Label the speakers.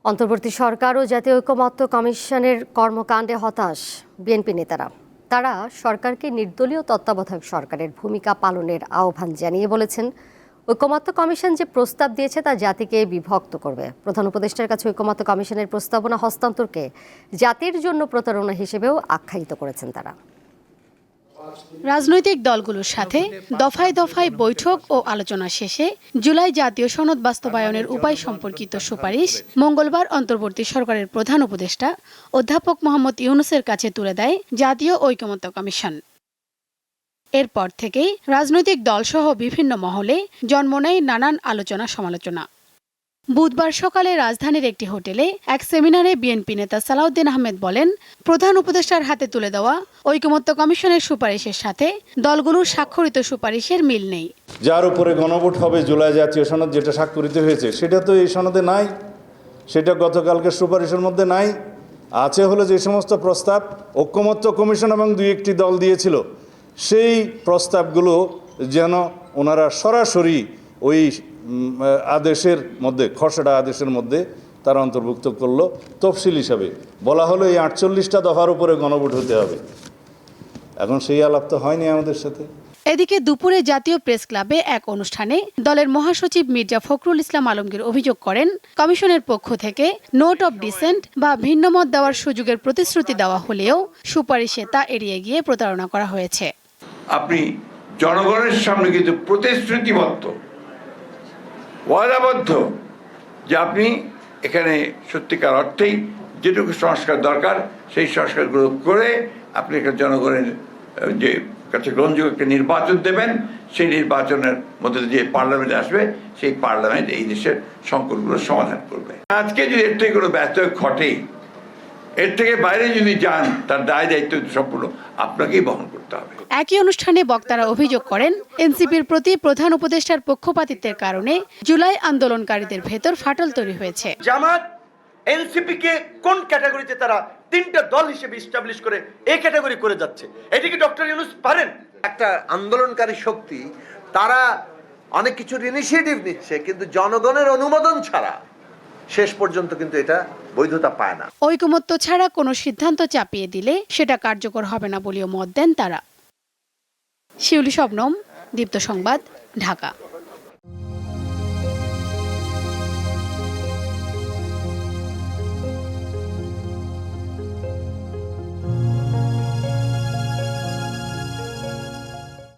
Speaker 1: অন্তর্বর্তী সরকার ও জাতীয় ঐকমত্য কমিশনের কর্মকাণ্ডে হতাশ বিএনপি নেতারা। তারা সরকারকে নির্দলীয় তত্ত্বাবধায়ক সরকারের ভূমিকা পালনের আহ্বান জানিয়ে বলেছেন, ঐকমত্য কমিশন যে প্রস্তাব দিয়েছে তা জাতিকে বিভক্ত করবে। প্রধান উপদেষ্টার কাছে ঐকমত্য কমিশনের প্রস্তাবনা হস্তান্তরকে জাতির জন্য প্রতারণা হিসেবেও আখ্যায়িত করেছেন তারা।
Speaker 2: রাজনৈতিক দলগুলোর সাথে দফায় দফায় বৈঠক ও আলোচনা শেষে জুলাই জাতীয় সনদ বাস্তবায়নের উপায় সম্পর্কিত সুপারিশ মঙ্গলবার অন্তর্বর্তী সরকারের প্রধান উপদেষ্টা অধ্যাপক মোহাম্মদ ইউনূসের কাছে তুলে দেয় জাতীয় ঐকমত্য কমিশন। এরপর থেকেই রাজনৈতিক দলসহ বিভিন্ন মহলে জন্ম নেয় নানান আলোচনা সমালোচনা। বুধবার সকালে রাজধানীর একটি হোটেলে এক সেমিনারে বিএনপি নেতা সালাউদ্দিন আহমেদ বলেন, প্রধান উপদেষ্টার হাতে তুলে দেওয়া ঐকমত্য কমিশনের সুপারিশের সাথে দলগুলোর স্বাক্ষরিত সুপারিশের মিল নেই।
Speaker 3: যার উপরে গণভোট হবে জুলাই জাতীয় সনদ যেটা স্বাক্ষরিত হয়েছে সেটা তো এই সনদে নাই, সেটা গতকালকের সুপারিশের মধ্যে নাই। আছে হলো যে সমস্ত প্রস্তাব ঐকমত্য কমিশন এবং দুই একটি দল দিয়েছিল, সেই প্রস্তাবগুলো যেন ওনারা সরাসরি ওই আদেশের মধ্যে, খসড়া আদেশের মধ্যে তারা অন্তর্ভুক্ত করলো। তফসিল হিসাবে বলা হলো এই 48টা দফার উপরে গণভোট হতে হবে। এখন সেই আলাপ তো হয়নি আমাদের সাথে।
Speaker 2: এদিকে দুপুরে জাতীয় প্রেস ক্লাবে এক অনুষ্ঠানে দলের মহাসচিব মির্জা ফখরুল ইসলাম আলমগীর অভিযোগ করেন, কমিশনের পক্ষ থেকে নোট অব ডিসেন্ট বা ভিন্নমত দেওয়ার সুযোগের প্রতিশ্রুতি দেওয়া হলেও সুপারিশে তা এড়িয়ে গিয়ে প্রতারণা করা হয়েছে।
Speaker 4: আপনি জনগণের সামনে কিন্তু প্রতিশ্রুতিবদ্ধ, ওয়াদাবদ্ধ যে আপনি এখানে সত্যিকার অর্থেই যেটুকু সংস্কার দরকার সেই সংস্কারগুলো করে আপনি একটা জনগণের যে কাছে গ্রহণযোগ্য একটা নির্বাচন দেবেন, সেই নির্বাচনের মধ্যে যে পার্লামেন্টে আসবে সেই পার্লামেন্ট এই দেশের সংকটগুলোর সমাধান করবে। আজকে যদি এর থেকে কোনো ব্যত্যয় ঘটে, এর থেকে বাইরে যদি যান, তার দায় দায়িত্ব সম্পূর্ণ আপনাকেই বহন করতে হবে।
Speaker 2: একই অনুষ্ঠানে বক্তারা অভিযোগ করেন, এনসিপির প্রতি প্রধান উপদেষ্টার পক্ষপাতিত্বের কারণে জুলাই আন্দোলনকারীদের ভেতর ফাটল তৈরি হয়েছে।
Speaker 5: জামাত এনসিপি কে কোন ক্যাটাগরিতে তারা তিনটা দল হিসেবে এস্টাবলিশ করে এই ক্যাটাগরি করে যাচ্ছে, এটা কি ডক্টর ইউনূস পারেন?
Speaker 6: একটা আন্দোলনকারী শক্তি, তারা অনেক কিছুর ইনিশিয়েটিভ নিচ্ছে, কিন্তু জনগণের অনুমোদন ছাড়া শেষ পর্যন্ত কিন্তু এটা বৈধতা পায় না।
Speaker 2: ঐকমত্য ছাড়া কোনো সিদ্ধান্ত চাপিয়ে দিলে সেটা কার্যকর হবে না বলেও মত দেন তারা। শিউলি শবনম, দীপ্ত সংবাদ, ঢাকা।